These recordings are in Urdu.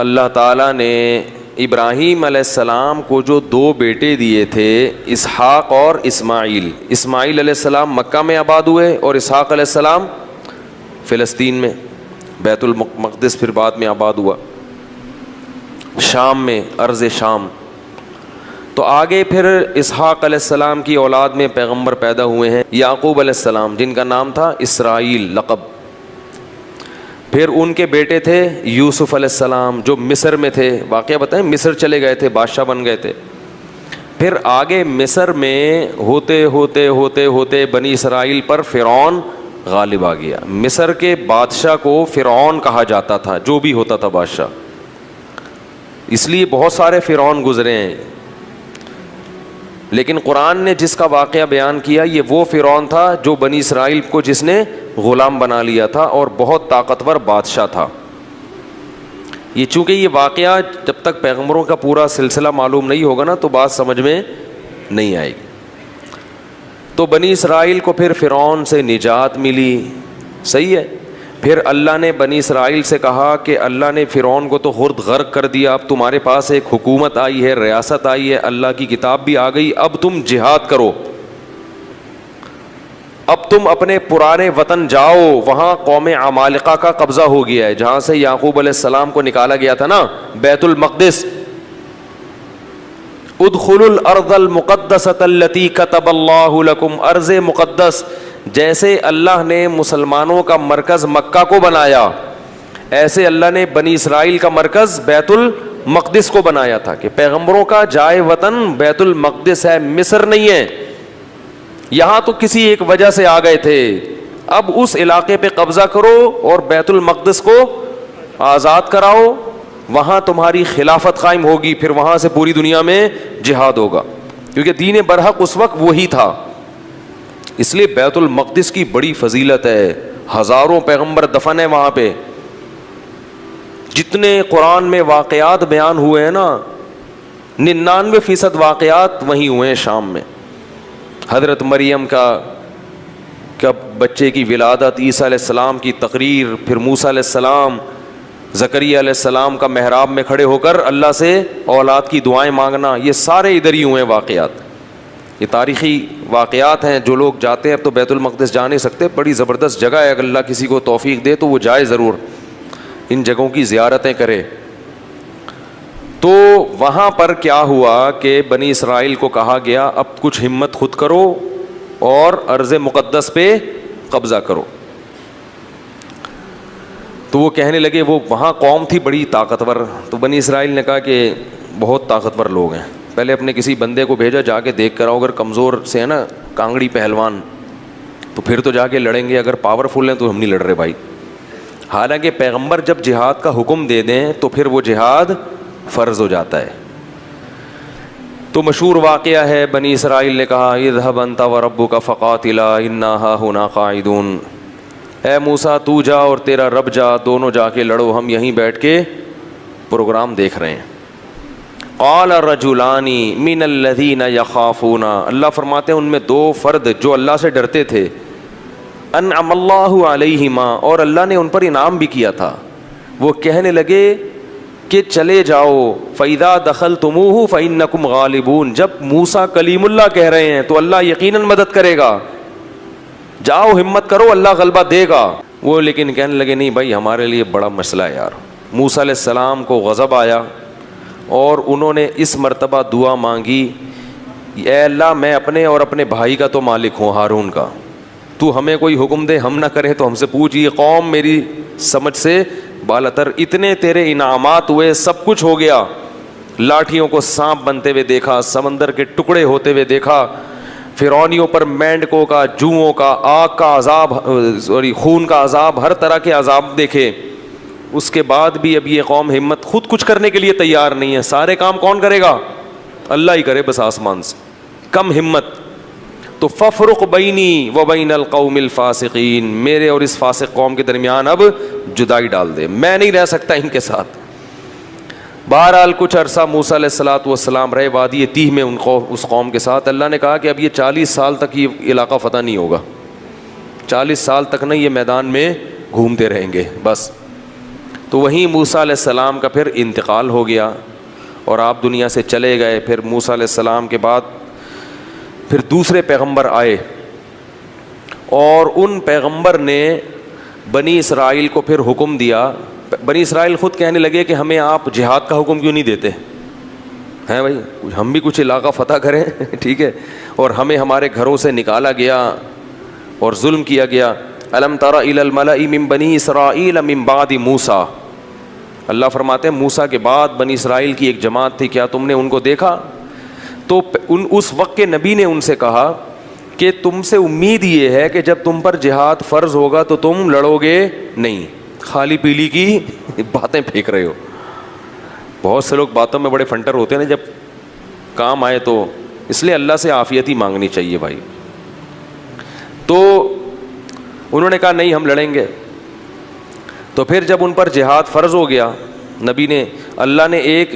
اللہ تعالیٰ نے ابراہیم علیہ السلام کو جو دو بیٹے دیے تھے، اسحاق اور اسماعیل. اسماعیل علیہ السلام مکہ میں آباد ہوئے اور اسحاق علیہ السلام فلسطین میں، بیت المقدس پھر بعد میں آباد ہوا، شام میں، ارض شام. تو آگے پھر اسحاق علیہ السلام کی اولاد میں پیغمبر پیدا ہوئے ہیں، یعقوب علیہ السلام، جن کا نام تھا اسرائیل لقب. پھر ان کے بیٹے تھے یوسف علیہ السلام جو مصر میں تھے، واقعہ بتائیں، مصر چلے گئے تھے، بادشاہ بن گئے تھے. پھر آگے مصر میں ہوتے ہوتے ہوتے ہوتے بنی اسرائیل پر فرعون غالب آ گیا. مصر کے بادشاہ کو فرعون کہا جاتا تھا، جو بھی ہوتا تھا بادشاہ، اس لیے بہت سارے فرعون گزرے ہیں. لیکن قرآن نے جس کا واقعہ بیان کیا یہ وہ فرعون تھا جو بنی اسرائیل کو جس نے غلام بنا لیا تھا اور بہت طاقتور بادشاہ تھا. یہ چونکہ یہ واقعہ جب تک پیغمبروں کا پورا سلسلہ معلوم نہیں ہوگا نا تو بات سمجھ میں نہیں آئے گی. تو بنی اسرائیل کو پھر فرعون سے نجات ملی، صحیح ہے. پھر اللہ نے بنی اسرائیل سے کہا کہ اللہ نے فرعون کو تو خود غرق کر دیا، اب تمہارے پاس ایک حکومت آئی ہے، ریاست آئی ہے، اللہ کی کتاب بھی آ گئی، اب تم جہاد کرو، اب تم اپنے پرانے وطن جاؤ. وہاں قوم عمالقہ کا قبضہ ہو گیا ہے، جہاں سے یعقوب علیہ السلام کو نکالا گیا تھا نا، بیت المقدس. ادخلوا الارض المقدسۃ التی کتب اللہ لکم، ارض مقدس. جیسے اللہ نے مسلمانوں کا مرکز مکہ کو بنایا، ایسے اللہ نے بنی اسرائیل کا مرکز بیت المقدس کو بنایا تھا کہ پیغمبروں کا جائے وطن بیت المقدس ہے، مصر نہیں ہے. یہاں تو کسی ایک وجہ سے آ گئے تھے، اب اس علاقے پہ قبضہ کرو اور بیت المقدس کو آزاد کراؤ، وہاں تمہاری خلافت قائم ہوگی، پھر وہاں سے پوری دنیا میں جہاد ہوگا، کیونکہ دین برحق اس وقت وہی تھا. اس لیے بیت المقدس کی بڑی فضیلت ہے، ہزاروں پیغمبر دفن ہیں وہاں پہ. جتنے قرآن میں واقعات بیان ہوئے ہیں نا، 99% واقعات وہیں ہوئے ہیں شام میں. حضرت مریم کا بچے کی ولادت، عیسیٰ علیہ السلام کی تقریر، پھر موسیٰ علیہ السلام، زکریا علیہ السلام کا محراب میں کھڑے ہو کر اللہ سے اولاد کی دعائیں مانگنا، یہ سارے ادھر ہی ہوئے ہیں واقعات. یہ تاریخی واقعات ہیں. جو لوگ جاتے ہیں، اب تو بیت المقدس جا نہیں سکتے، بڑی زبردست جگہ ہے، اگر اللہ کسی کو توفیق دے تو وہ جائے ضرور، ان جگہوں کی زیارتیں کرے. تو وہاں پر کیا ہوا کہ بنی اسرائیل کو کہا گیا اب کچھ ہمت خود کرو اور ارض مقدس پہ قبضہ کرو. تو وہ کہنے لگے، وہ وہاں قوم تھی بڑی طاقتور، تو بنی اسرائیل نے کہا کہ بہت طاقتور لوگ ہیں، پہلے اپنے کسی بندے کو بھیجا، جا کے دیکھ کر آؤ، اگر کمزور سے ہے نا کانگڑی پہلوان تو پھر تو جا کے لڑیں گے، اگر پاورفل ہیں تو ہم نہیں لڑ رہے بھائی. حالانکہ پیغمبر جب جہاد کا حکم دے دیں تو پھر وہ جہاد فرض ہو جاتا ہے. تو مشہور واقعہ ہے، بنی اسرائیل نے کہا اذهب انت وربك فقاتلا انا هاهنا قاعدون، اے موسیٰ تو جا اور تیرا رب جا، دونوں جا کے لڑو، ہم یہیں بیٹھ کے پروگرام دیکھ رہے ہیں. قال رجلان من الذین یخافون، اللہ فرماتے ہیں ان میں دو فرد جو اللہ سے ڈرتے تھے، انعم اللہ علیہما، اور اللہ نے ان پر انعام بھی کیا تھا، وہ کہنے لگے کہ چلے جاؤ، فَإِذَا دَخَلْتُمُوهُ فَإِنَّكُمْ غَالِبُونَ، جب موسیٰ کلیم اللہ کہہ رہے ہیں تو اللہ یقیناً مدد کرے گا، جاؤ ہمت کرو، اللہ غلبہ دے گا. وہ لیکن کہنے لگے نہیں بھائی ہمارے لیے بڑا مسئلہ ہے یار. موسیٰ علیہ السلام کو غضب آیا اور انہوں نے اس مرتبہ دعا مانگی، اے اللہ میں اپنے اور اپنے بھائی کا تو مالک ہوں، ہارون کا، تو ہمیں کوئی حکم دے، ہم نہ کریں تو ہم سے پوچھ، یہ قوم میری سمجھ سے بالاتر، اتنے تیرے انعامات ہوئے، سب کچھ ہو گیا، لاٹھیوں کو سانپ بنتے ہوئے دیکھا، سمندر کے ٹکڑے ہوتے ہوئے دیکھا، فرعونیوں پر مینڈکوں کا، جوؤں کا، آگ کا عذاب، خون کا عذاب، ہر طرح کے عذاب دیکھے. اس کے بعد بھی اب یہ قوم ہمت خود کچھ کرنے کے لیے تیار نہیں ہے. سارے کام کون کرے گا؟ اللہ ہی کرے بس آسمان سے. کم ہمت. تو ففرق بینی و بین القوم الفاسقین، میرے اور اس فاسق قوم کے درمیان اب جدائی ڈال دے، میں نہیں رہ سکتا ان کے ساتھ. بہرحال کچھ عرصہ موسیٰ علیہ السلام رہے وادی تیہ میں اس قوم کے ساتھ. اللہ نے کہا کہ اب یہ 40 سال تک یہ علاقہ فتح نہیں ہوگا، 40 سال تک نہ یہ میدان میں گھومتے رہیں گے بس. تو وہیں موسیٰ علیہ السلام کا پھر انتقال ہو گیا اور آپ دنیا سے چلے گئے. پھر موسیٰ علیہ السلام کے بعد پھر دوسرے پیغمبر آئے اور ان پیغمبر نے بنی اسرائیل کو پھر حکم دیا. بنی اسرائیل خود کہنے لگے کہ ہمیں آپ جہاد کا حکم کیوں نہیں دیتے ہیں بھائی, ہم بھی کچھ علاقہ فتح کریں ٹھیک ہے, اور ہمیں ہمارے گھروں سے نکالا گیا اور ظلم کیا گیا. الم تر الی الملأ من بنی اسرائیل من بعد موسیٰ, اللہ فرماتے ہیں موسیٰ کے بعد بنی اسرائیل کی ایک جماعت تھی, کیا تم نے ان کو دیکھا؟ تو اس وقت کے نبی نے ان سے کہا کہ تم سے امید یہ ہے کہ جب تم پر جہاد فرض ہوگا تو تم لڑو گے نہیں, خالی پیلی کی باتیں پھینک رہے ہو. بہت سے لوگ باتوں میں بڑے فنٹر ہوتے ہیں نا, جب کام آئے تو اس لیے اللہ سے عافیت ہی مانگنی چاہیے بھائی. تو انہوں نے کہا نہیں ہم لڑیں گے. تو پھر جب ان پر جہاد فرض ہو گیا, نبی نے, اللہ نے ایک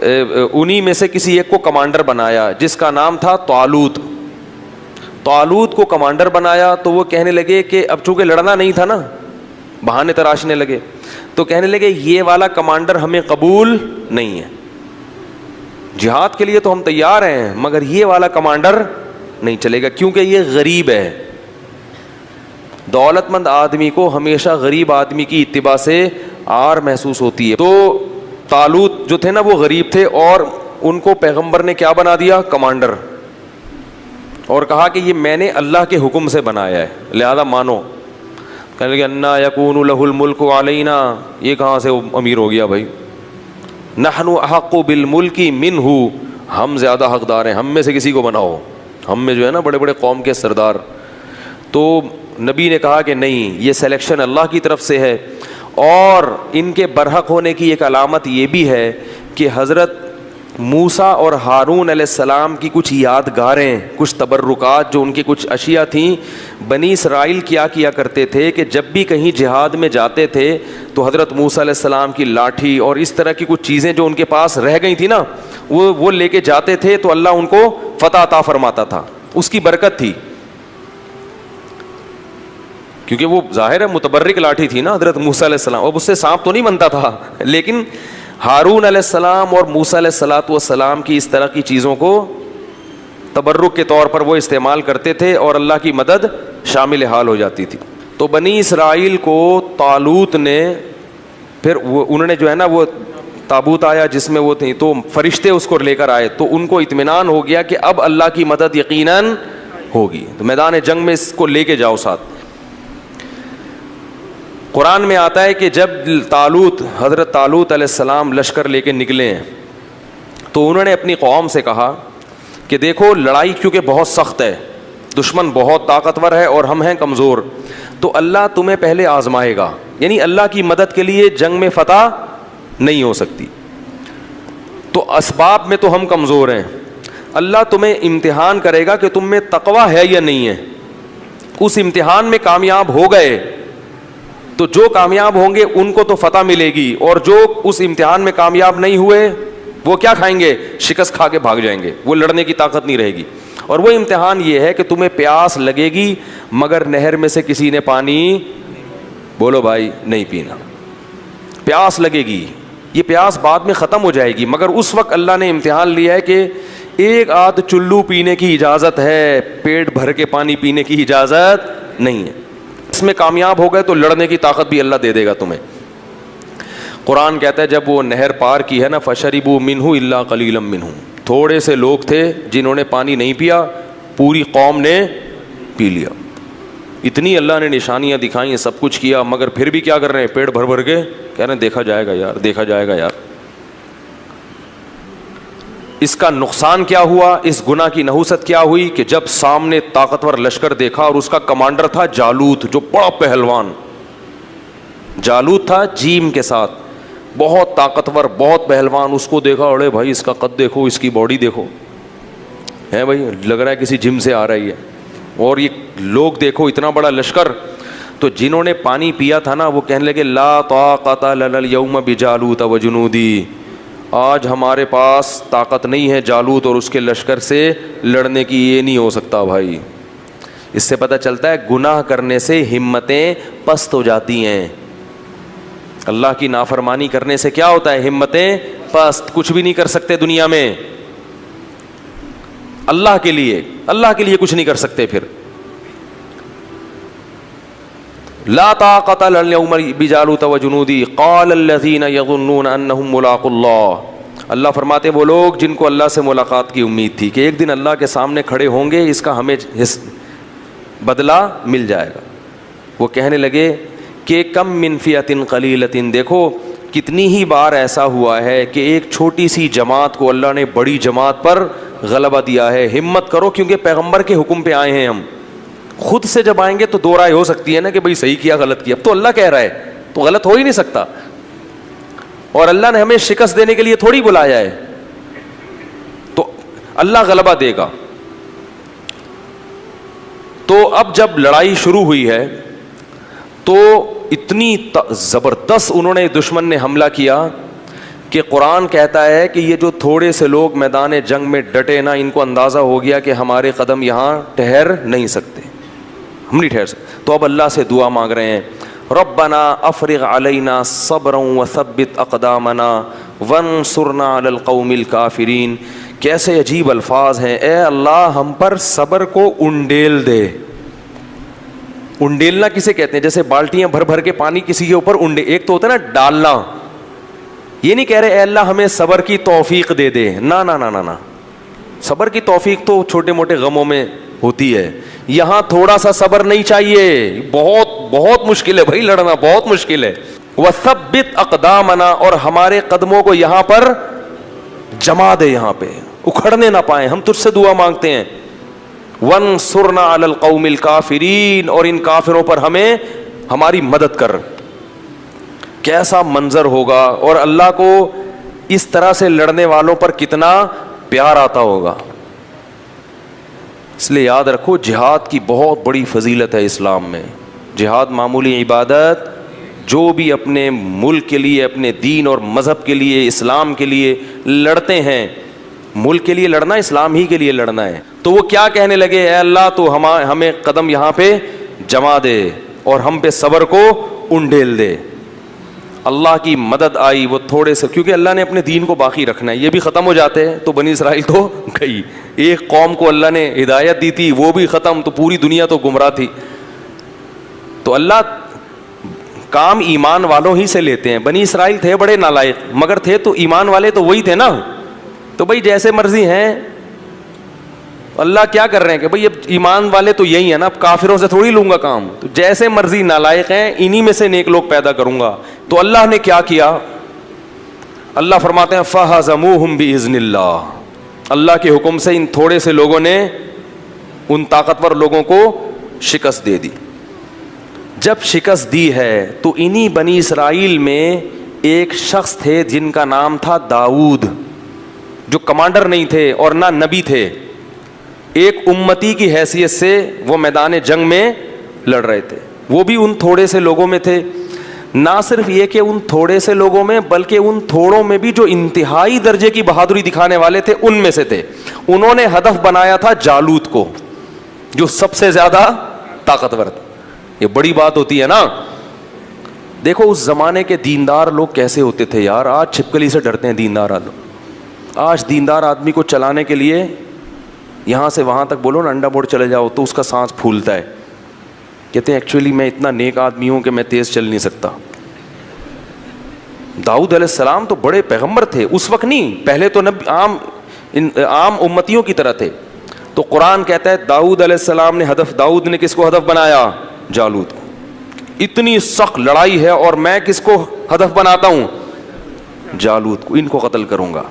انہی میں سے کسی ایک کو کمانڈر بنایا جس کا نام تھا طالوت. طالوت کو کمانڈر بنایا تو وہ کہنے لگے کہ اب چونکہ لڑنا نہیں تھا نا, بہانے تراشنے لگے, تو کہنے لگے یہ والا کمانڈر ہمیں قبول نہیں ہے, جہاد کے لیے تو ہم تیار ہیں مگر یہ والا کمانڈر نہیں چلے گا کیونکہ یہ غریب ہے. دولت مند آدمی کو ہمیشہ غریب آدمی کی اتباع سے آر محسوس ہوتی ہے. تو طالوت جو تھے نا وہ غریب تھے اور ان کو پیغمبر نے کیا بنا دیا؟ کمانڈر, اور کہا کہ یہ میں نے اللہ کے حکم سے بنایا ہے لہذا مانو. کہنے لگے انا یکون لہ الملک علینا, یہ کہاں سے وہ امیر ہو گیا بھائی؟ نحن احق بالملک منہ, ہم زیادہ حقدار ہیں, ہم میں سے کسی کو بناؤ, ہم میں جو ہے نا بڑے بڑے قوم کے سردار. تو نبی نے کہا کہ نہیں, یہ سلیکشن اللہ کی طرف سے ہے. اور ان کے برحق ہونے کی ایک علامت یہ بھی ہے کہ حضرت موسیٰ اور ہارون علیہ السلام کی کچھ یادگاریں, کچھ تبرکات, جو ان کی کچھ اشیاء تھیں. بنی اسرائیل کیا کرتے تھے کہ جب بھی کہیں جہاد میں جاتے تھے تو حضرت موسیٰ علیہ السلام کی لاٹھی اور اس طرح کی کچھ چیزیں جو ان کے پاس رہ گئی تھی نا, وہ لے کے جاتے تھے تو اللہ ان کو فتح عطا فرماتا تھا, اس کی برکت تھی. کیونکہ وہ ظاہر ہے متبرک لاٹھی تھی نا حضرت موسیٰ علیہ السلام, اب اس سے سانپ تو نہیں بنتا تھا, لیکن ہارون علیہ السلام اور موسیٰ علیہ السلام کی اس طرح کی چیزوں کو تبرک کے طور پر وہ استعمال کرتے تھے اور اللہ کی مدد شامل حال ہو جاتی تھی. تو بنی اسرائیل کو طالوت نے پھر انہوں نے جو ہے نا وہ تابوت آیا جس میں وہ تھیں, تو فرشتے اس کو لے کر آئے, تو ان کو اطمینان ہو گیا کہ اب اللہ کی مدد یقیناً ہوگی, تو میدان جنگ میں اس کو لے کے جاؤ ساتھ. قرآن میں آتا ہے کہ جب حضرت طالوت علیہ السلام لشکر لے کے نکلے ہیں تو انہوں نے اپنی قوم سے کہا کہ دیکھو لڑائی کیونکہ بہت سخت ہے, دشمن بہت طاقتور ہے اور ہم ہیں کمزور, تو اللہ تمہیں پہلے آزمائے گا, یعنی اللہ کی مدد کے لیے جنگ میں فتح نہیں ہو سکتی. تو اسباب میں تو ہم کمزور ہیں, اللہ تمہیں امتحان کرے گا کہ تم میں تقوی ہے یا نہیں ہے. اس امتحان میں کامیاب ہو گئے تو جو کامیاب ہوں گے ان کو تو فتح ملے گی, اور جو اس امتحان میں کامیاب نہیں ہوئے وہ کیا کھائیں گے؟ شکست کھا کے بھاگ جائیں گے, وہ لڑنے کی طاقت نہیں رہے گی. اور وہ امتحان یہ ہے کہ تمہیں پیاس لگے گی مگر نہر میں سے کسی نے پانی, بولو بھائی, نہیں پینا. پیاس لگے گی, یہ پیاس بعد میں ختم ہو جائے گی, مگر اس وقت اللہ نے امتحان لیا ہے کہ ایک آدھ چلو پینے کی اجازت ہے, پیٹ بھر کے پانی پینے کی اجازت نہیں ہے. اس میں کامیاب ہو گئے تو لڑنے کی طاقت بھی اللہ دے دے گا تمہیں. قرآن کہتا ہے جب وہ نہر پار کی ہے نا, فشربوا منہ الا قلیلا منہم, تھوڑے سے لوگ تھے جنہوں نے پانی نہیں پیا, پوری قوم نے پی لیا. اتنی اللہ نے نشانیاں دکھائیں, سب کچھ کیا, مگر پھر بھی کیا کر رہے ہیں؟ پیٹ بھر بھر کے کہہ رہے ہیں دیکھا جائے گا یار, دیکھا جائے گا یار. اس کا نقصان کیا ہوا, اس گناہ کی نحوست کیا ہوئی کہ جب سامنے طاقتور لشکر دیکھا اور اس کا کمانڈر تھا جالوت, جو بڑا پہلوان جالوت تھا, جیم کے ساتھ, بہت طاقتور, بہت پہلوان. اس کو دیکھا, اڑے بھائی اس کا قد دیکھو, اس کی باڈی دیکھو, ہے بھائی لگ رہا ہے کسی جم سے آ رہی ہے. اور یہ لوگ دیکھو اتنا بڑا لشکر. تو جنہوں نے پانی پیا تھا نا وہ کہنے لگے لا طاقت لنا اليوم بجالوت وجنودی, آج ہمارے پاس طاقت نہیں ہے جالوت اور اس کے لشکر سے لڑنے کی, یہ نہیں ہو سکتا بھائی. اس سے پتہ چلتا ہے گناہ کرنے سے ہمتیں پست ہو جاتی ہیں. اللہ کی نافرمانی کرنے سے کیا ہوتا ہے؟ ہمتیں پست، کچھ بھی نہیں کر سکتے دنیا میں، اللہ کے لیے کچھ نہیں کر سکتے. پھر لا طاقت اليوم بجالوت وجنودی قال الذين يظنون انهم ملاقو اللہ. اللہ فرماتے وہ لوگ جن کو اللہ سے ملاقات کی امید تھی کہ ایک دن اللہ کے سامنے کھڑے ہوں گے، اس کا ہمیں بدلہ مل جائے گا، وہ کہنے لگے کہ کم من فئۃ قلیلۃ، دیکھو کتنی ہی بار ایسا ہوا ہے کہ ایک چھوٹی سی جماعت کو اللہ نے بڑی جماعت پر غلبہ دیا ہے. ہمت کرو، کیونکہ پیغمبر کے حکم پہ آئے ہیں ہم. خود سے جب آئیں گے تو دو رائے ہو سکتی ہے نا کہ بھئی صحیح کیا غلط کیا. اب تو اللہ کہہ رہا ہے تو غلط ہو ہی نہیں سکتا، اور اللہ نے ہمیں شکست دینے کے لیے تھوڑی بلایا ہے، تو اللہ غلبہ دے گا. تو اب جب لڑائی شروع ہوئی ہے تو اتنی زبردست انہوں نے دشمن نے حملہ کیا کہ قرآن کہتا ہے کہ یہ جو تھوڑے سے لوگ میدان جنگ میں ڈٹے نا، ان کو اندازہ ہو گیا کہ ہمارے قدم یہاں ٹھہر نہیں سکتے، ہم نہیں ٹھہر سکتے. تو اب اللہ سے دعا مانگ رہے ہیں، ربنا افرغ علینا صبرا وثبت اقدامنا وانصرنا علی القوم الکافرین. کیسے عجیب الفاظ ہیں، اے اللہ ہم پر صبر کو انڈیل دے. انڈیلنا کسے کہتے ہیں؟ جیسے بالٹیاں بھر بھر کے پانی کسی کے اوپر ایک تو ہوتا ہے نا ڈالنا، یہ نہیں کہہ رہے اے اللہ ہمیں صبر کی توفیق دے دے، نا نا نا نا نا. صبر کی توفیق تو چھوٹے موٹے غموں میں ہوتی ہے، یہاں تھوڑا سا صبر نہیں چاہیے، بہت بہت مشکل ہے بھائی، لڑنا بہت مشکل ہے. وثبت اقدامنا، اور ہمارے قدموں کو یہاں پر جما دے، یہاں پہ اکھڑنے نہ پائیں، ہم تجھ سے دعا مانگتے ہیں. وانصرنا علی القوم الکافرین، اور ان کافروں پر ہمیں ہماری مدد کر. کیسا منظر ہوگا، اور اللہ کو اس طرح سے لڑنے والوں پر کتنا پیار آتا ہوگا. اس لیے یاد رکھو جہاد کی بہت بڑی فضیلت ہے اسلام میں. جہاد معمولی عبادت، جو بھی اپنے ملک کے لیے، اپنے دین اور مذہب کے لیے، اسلام کے لیے لڑتے ہیں، ملک کے لیے لڑنا، اسلام ہی کے لیے لڑنا ہے. تو وہ کیا کہنے لگے، اے اللہ تو ہمیں قدم یہاں پہ جما دے اور ہم پہ صبر کو انڈیل دے. اللہ کی مدد آئی، وہ تھوڑے سے، کیونکہ اللہ نے اپنے دین کو باقی رکھنا ہے. یہ بھی ختم ہو جاتے ہیں تو بنی اسرائیل تو گئی. ایک قوم کو اللہ نے ہدایت دی تھی، وہ بھی ختم، تو پوری دنیا تو گمراہ تھی. تو اللہ کام ایمان والوں ہی سے لیتے ہیں. بنی اسرائیل تھے بڑے نالائق، مگر تھے تو ایمان والے تو وہی تھے نا. تو بھائی جیسے مرضی ہیں، اللہ کیا کر رہے ہیں کہ بھائی اب ایمان والے تو یہی ہیں نا، اب کافروں سے تھوڑی لوں گا کام. تو جیسے مرضی نالائق ہیں، انہی میں سے نیک لوگ پیدا کروں گا. تو اللہ نے کیا کیا، اللہ فرماتے ہیں فَهَزَمُوهُمْ بِإِذْنِ اللَّهِ، اللہ کے حکم سے ان تھوڑے سے لوگوں نے ان طاقتور لوگوں کو شکست دے دی. جب شکست دی ہے تو انہی بنی اسرائیل میں ایک شخص تھے جن کا نام تھا داؤد، جو کمانڈر نہیں تھے اور نہ نبی تھے. ایک امتی کی حیثیت سے وہ میدان جنگ میں لڑ رہے تھے. وہ بھی ان تھوڑے سے لوگوں میں تھے. نہ صرف یہ کہ ان تھوڑے سے لوگوں میں، بلکہ ان تھوڑوں میں بھی جو انتہائی درجے کی بہادری دکھانے والے تھے ان میں سے تھے. انہوں نے ہدف بنایا تھا جالوت کو، جو سب سے زیادہ طاقتور تھا. یہ بڑی بات ہوتی ہے نا. دیکھو اس زمانے کے دیندار لوگ کیسے ہوتے تھے یار. آج چھپکلی سے ڈرتے ہیں دیندار لوگ. آج دیندار آدمی کو چلانے کے لیے یہاں سے وہاں تک بولو نا انڈا موڑ چلے جاؤ تو اس کا سانس پھولتا ہے. کہتے ہیں ایکچولی میں اتنا نیک آدمی ہوں کہ میں تیز چل نہیں سکتا. داؤد علیہ السلام تو بڑے پیغمبر تھے اس وقت، نہیں پہلے تو عام امتیوں کی طرح تھے. تو قرآن کہتا ہے داؤد علیہ السلام نے داؤد نے کس کو ہدف بنایا؟ جالوت کو. اتنی سخت لڑائی ہے اور میں کس کو ہدف بناتا ہوں؟ جالوت کو. ان کو قتل کروں گا.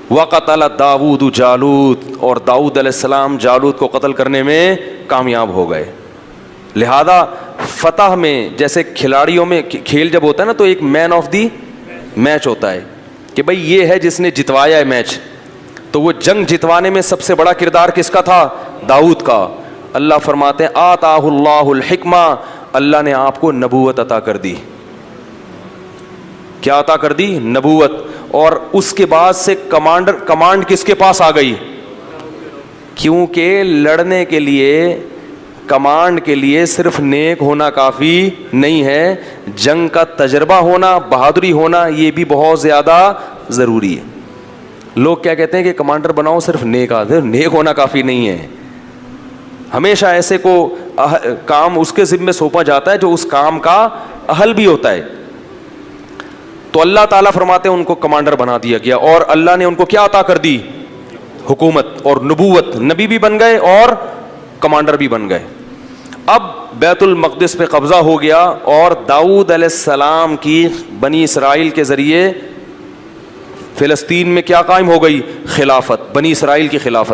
وقتل داؤد جالوت، اور داؤد علیہ السلام جالوت کو قتل کرنے میں کامیاب ہو گئے. لہذا فتح میں، جیسے کھلاڑیوں میں کھیل جب ہوتا ہے نا تو ایک مین آف دی میچ ہوتا ہے کہ بھئی یہ ہے جس نے جتوایا ہے میچ. تو وہ جنگ جتوانے میں سب سے بڑا کردار کس کا تھا؟ داؤد کا. اللہ فرماتے ہیں آتاہ اللہ الحکمہ، اللہ نے آپ کو نبوت عطا کر دی. کیا عطا کر دی؟ نبوت. اور اس کے بعد سے کمانڈ کس کے پاس آ گئی؟ کیونکہ لڑنے کے لیے کمانڈ کے لیے صرف نیک ہونا کافی نہیں ہے، جنگ کا تجربہ ہونا، بہادری ہونا، یہ بھی بہت زیادہ ضروری ہے. لوگ کیا کہتے ہیں کہ کمانڈر بناؤ صرف نیک آدمی، نیک ہونا کافی نہیں ہے. ہمیشہ ایسے کو کام اس کے ذمے سونپا جاتا ہے جو اس کام کا اہل بھی ہوتا ہے. تو اللہ تعالیٰ فرماتے ہیں ان کو کمانڈر بنا دیا گیا، اور اللہ نے ان کو کیا عطا کر دی؟ حکومت اور نبوت. نبی بھی بن گئے اور کمانڈر بھی بن گئے. اب بیت المقدس پہ قبضہ ہو گیا، اور داؤد علیہ السلام کی بنی اسرائیل کے ذریعے فلسطین میں کیا قائم ہو گئی؟ خلافت، بنی اسرائیل کی خلافت.